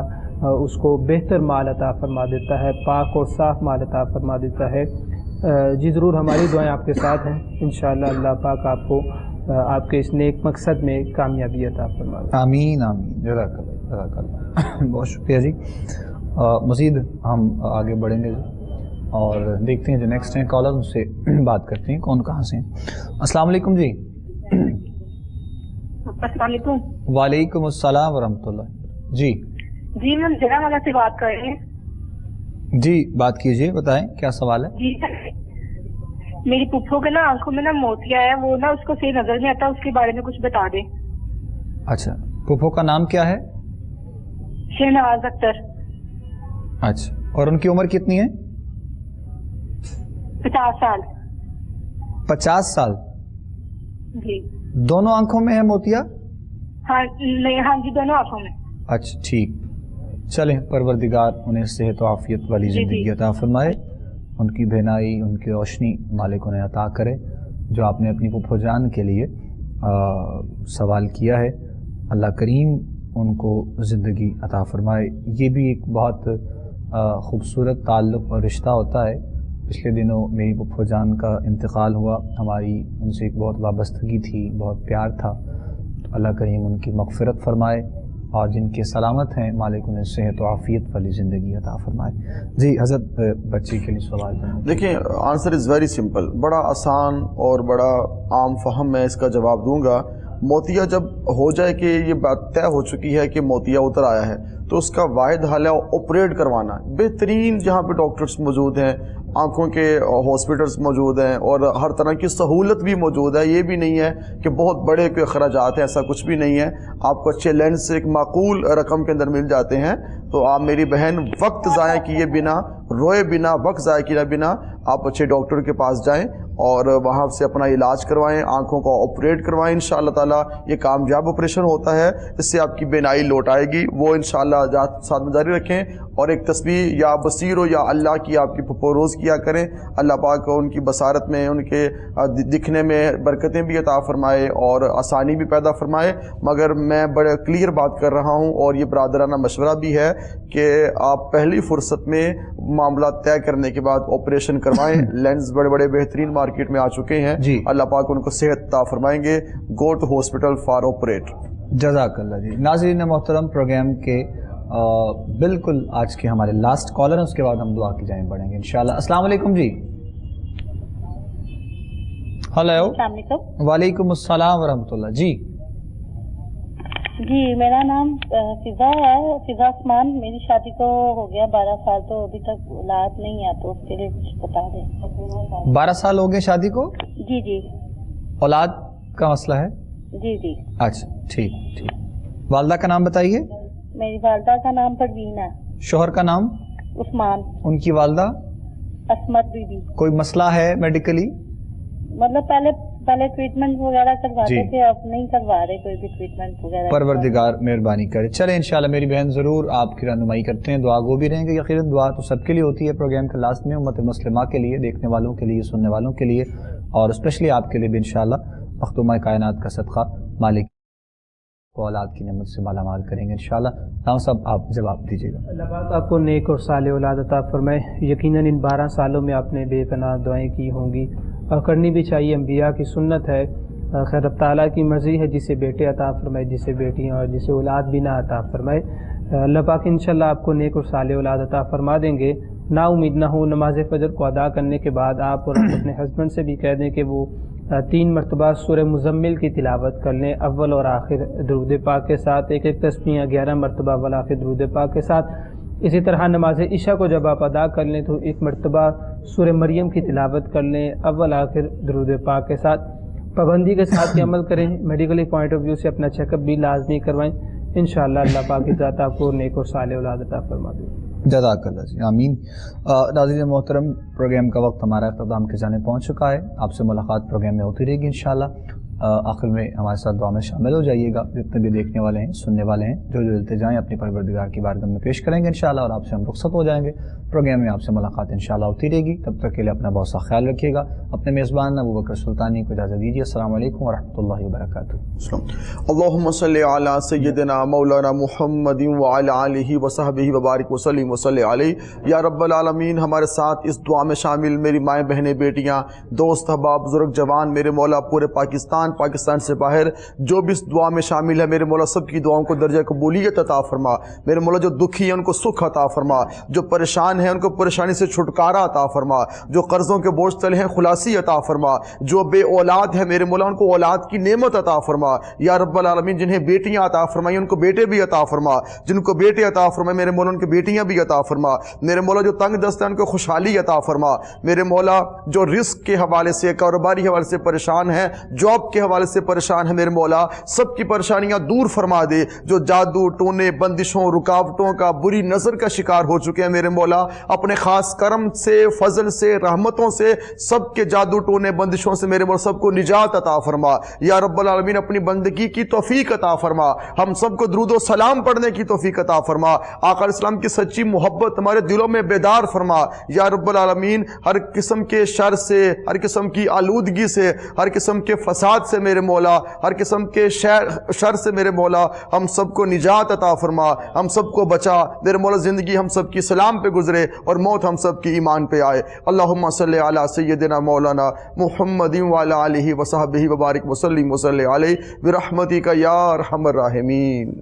उसको बेहतर माल अता फरमा देता है, पाक और साफ़ माल अता फरमा देता है। जी ज़रूर, हमारी दुआएं आपके साथ हैं, इंशाअल्लाह अल्लाह पाक आपको आपके इस नेक मकसद में कामयाबी अता फरमाए। आमीन आमीन, जज़ाकल्लाह। बहुत शुक्रिया जी। मज़ीद हम आगे बढ़ेंगे और देखते हैं जो नेक्स्ट हैं कॉलर, उनसे बात करते हैं कौन कहाँ से हैं। अस्सलाम वालेकुम जी। अस्सलाम वालेकुम। वालेकुम अस्सलाम व रहमतुल्लाह। जी जी, मैं जलावाला से बात कर रही हूँ। जी बात कीजिए, बताएं क्या सवाल है। जी, मेरी पुप्पो के ना आंखों में ना मोतिया है, वो ना उसको सही नजर नहीं आता, उसके बारे में कुछ बता दें। अच्छा, पुप्पो का नाम क्या है? शहनाज अख्तर। अच्छा, और उनकी उम्र कितनी है? 50 साल। 50 साल? जी। दोनों आंखों में है मोतिया? हाँ नहीं, हाँ जी, दोनों आंखों में। अच्छा ठीक, चलें परवरदिगार उन्हें सेहत और आफियत वाली ज़िंदगी अता फरमाए, उनकी बेनाई, उनकी रोशनी मालिक उन्हें अता करे। जो आपने अपनी पुप्पो जान के लिए सवाल किया है, अल्लाह करीम उनको ज़िंदगी अता फरमाए। ये भी एक बहुत ख़ूबसूरत ताल्लुक़ और रिश्ता होता है। पिछले दिनों मेरी पुप्पो जान का इंतकाल हुआ, हमारी उनसे एक बहुत वाबस्तगी थी, बहुत प्यार था। तो अल्लाह करीम उनकी मग़फ़िरत फ़रमाए, اور جن کے سلامت ہیں مالک انہیں صحت و عافیت والی زندگی عطا فرمائے۔ جی حضرت بچی کے لیے سوال کریں۔ دیکھیں آنسر از ویری سمپل، بڑا آسان اور بڑا عام فہم میں اس کا جواب دوں گا۔ موتیا جب ہو جائے کہ یہ بات طے ہو چکی ہے کہ موتیا اتر آیا ہے تو اس کا واحد حل ہے آپریٹ کروانا۔ بہترین جہاں پہ ڈاکٹرز موجود ہیں، آنکھوں کے ہاسپٹلس موجود ہیں اور ہر طرح کی سہولت بھی موجود ہے، یہ بھی نہیں ہے کہ بہت بڑے کوئی اخراجات ہیں، ایسا کچھ بھی نہیں ہے۔ آپ کو اچھے لینس سے ایک معقول رقم کے اندر مل جاتے ہیں۔ تو آپ میری بہن وقت ضائع کیے بنا، روئے بنا، وقت ضائع کیے بنا آپ اچھے ڈاکٹر کے پاس جائیں اور وہاں سے اپنا علاج کروائیں، آنکھوں کو آپریٹ کروائیں۔ انشاءاللہ تعالیٰ یہ کامیاب آپریشن ہوتا ہے، اس سے آپ کی بینائی لوٹ آئے گی۔ وہ انشاءاللہ ساتھ میں جاری رکھیں اور ایک تسبیح یا بصیر ہو یا اللہ کی آپ کی روز کیا کریں۔ اللہ پاک کو ان کی بصارت میں، ان کے دکھنے میں برکتیں بھی عطا فرمائے اور آسانی بھی پیدا فرمائے۔ مگر میں بڑے کلیئر بات کر رہا ہوں اور یہ برادرانہ مشورہ بھی ہے کہ آپ پہلی فرصت میں معاملات طے کرنے کے بعد آپریشن کروائیں۔ لینز بڑے بڑے بہترین مارکیٹ میں آ چکے ہیں، اللہ پاک ان کو صحت عطا فرمائیں گے۔ Go to hospital for operate. جزاک اللہ جی۔ ناظرین محترم، پروگرام کے بالکل آج کے ہمارے لاسٹ کالر ہیں، اس کے بعد ہم دعا کی جانب بڑھیں گے انشاءاللہ۔ السلام علیکم جی۔ ہلو۔ السلام علیکم۔ وعلیکم السلام ورحمۃ اللہ۔ جی جی میرا نام فضا ہے، فضا عثمان۔ میری شادی کو ہو گیا 12 سال، تو ابھی تک اولاد نہیں ہے، تو اس کے لیے کچھ بتا دیں۔ 12 سال ہو گئے شادی کو؟ جی جی۔ اولاد کا مسئلہ ہے؟ جی جی۔ اچھا ٹھیک ٹھیک۔ والدہ کا نام بتائیے۔ میری والدہ کا نام پروین ہے۔ شوہر کا نام؟ عثمان۔ ان کی والدہ؟ عصمت بی بی۔ کوئی مسئلہ ہے میڈیکلی؟ مطلب پہلے ٹریٹمنٹ وغیرہ کرواتے تھے، اب نہیں کروا رہے کوئی بھی ٹریٹمنٹ وغیرہ۔ پروردگار مہربانی کرے۔ چلے انشاءاللہ میری بہن ضرور آپ کی رہنمائی کرتے ہیں، دعا گو بھی رہیں گے۔ یقیناً دعا تو سب کے لیے ہوتی ہے، پروگرام کے لاسٹ میں امت مسلمہ کے لیے، دیکھنے والوں کے لیے، سننے والوں کے لیے، اور اسپیشلی آپ کے لیے بھی انشاءاللہ مخدومہ کائنات کا صدقہ مالک کو اولاد کی نعمت سے مالا مال کریں گے انشاءاللہ۔ ہاں صاحب آپ جواب دیجیے گا۔ اللہ پاک آپ کو نیک اور صالح اولاد عطا فرمائے۔ یقیناً ان 12 سالوں میں آپ نے بے پناہ دعائیں کی ہوں گی اور کرنی بھی چاہیے، انبیاء کی سنت ہے۔ خیر رب تعالیٰ کی مرضی ہے، جسے بیٹے عطا فرمائے، جسے بیٹیاں، اور جسے اولاد بھی نہ عطا فرمائے۔ اللہ پاک انشاءاللہ آپ کو نیک اور صالح اولاد عطا فرما دیں گے۔ نا امید نہ ہو، نماز فجر کو ادا کرنے کے بعد آپ اور اپنے ہسبینڈ سے بھی کہہ دیں کہ وہ 3 مرتبہ سورہ مزمل کی تلاوت کر لیں، اول اور آخر درود پاک کے ساتھ، ایک تسبیح 11 مرتبہ اول آخر درود پاک کے ساتھ۔ اسی طرح نماز عشاء کو جب آپ ادا کر لیں تو 1 مرتبہ سورہ مریم کی تلاوت کر لیں، اول آخر درود پاک کے ساتھ۔ پابندی کے ساتھ یہ عمل کریں، میڈیکلی پوائنٹ آف ویو سے اپنا چیک اپ بھی لازمی کروائیں، انشاءاللہ اللہ پاک کی ذات آپ کو نیک اور صالح اولاد عطا فرما دے۔ جزاک اللہ جی، آمین۔ ناظرین محترم، پروگرام کا وقت ہمارا اختتام کے جانے پہنچ چکا ہے۔ آپ سے ملاقات پروگرام میں ہوتی رہے گی انشاءاللہ۔ آخر میں ہمارے ساتھ دعا میں شامل ہو جائیے گا، جتنے بھی دیکھنے والے ہیں، سننے والے ہیں، جو التجائیں اپنی پروردگار کی بارگاہ میں پیش کریں گے انشاءاللہ، اور آپ سے ہم رخصت ہو جائیں گے۔ پروگرام میں آپ سے ملاقات انشاءاللہ ہوتی رہے گی، تب تک کے لیے اپنا بہت سا خیال رکھیے گا۔ اپنے میزبان ابوبکر سلطانی کو اجازت دیجیے۔ السلام علیکم ورحمۃ اللہ وبرکاتہ۔ اللہم صلی علی سیدنا مولانا محمد وعلی آلہ وصحبہ وبارک وسلم وصلی علیہ۔ یا رب العالمین، ہمارے ساتھ اس دعا میں شامل میری مائیں، بہنیں، بیٹیاں، دوست، احباب، بزرگ، جوان، میرے مولا پورے پاکستان سے باہر جو بھی اس دعا میں شامل ہے، میرے مولا سب کی دعاؤں کو درجہ قبولیت عطا فرما۔ میرے مولا جو دکھی ہیں ان کو سکھ عطا فرما، جو پریشان ہیں ان کو پریشانی سے چھٹکارا عطا فرما، جو قرضوں کے بوجھ تلے ہیں خلاصی عطا فرما، جو بے اولاد ہیں میرے مولا ان کو اولاد کی نعمت عطا فرما۔ یا رب العالمین، جنہیں بیٹیاں عطا فرمائی ان کو بیٹے بھی عطا فرما، جن کو بیٹے عطا فرمائے میرے مولا ان کی بیٹیاں بھی عطا فرما۔ میرے مولا جو تنگ دست ہیں ان کو خوشحالی عطا فرما۔ میرے مولا جو رزق کے حوالے سے، کاروباری حوالے سے پریشان ہیں، جاب کے حوالے سے پریشان ہیں، میرے مولا سب کی پریشانیاں دور فرما دے۔ جو جادو ٹونے، بندشوں، رکاوٹوں کا، بری نظر کا شکار ہو چکے ہیں میرے مولا اپنے خاص کرم سے، فضل سے، رحمتوں سے، سب کے جادو ٹونے، بندشوں سے میرے مولا سب کو نجات عطا فرما۔ یا رب العالمین، اپنی بندگی کی توفیق عطا فرما، ہم سب کو درود و سلام پڑھنے کی توفیق عطا فرما، آقا علیہ السلام کی سچی محبت ہمارے دلوں میں بیدار فرما۔ یا رب العالمین، ہر قسم کے شر سے، ہر قسم کی آلودگی سے، ہر قسم کے فساد سے میرے مولا، ہر قسم کے شر سے میرے مولا ہم سب کو نجات عطا فرما، ہم سب کو بچا میرے مولا، زندگی ہم سب کی سلام پہ گزرے اور موت ہم سب کی ایمان پہ آئے۔ اللہم صلی علی سیدنا مولانا محمد وعلی آلہ وصحبہ وبارک وسلم وصلی علیہ برحمتک یا ارحم الراحمین۔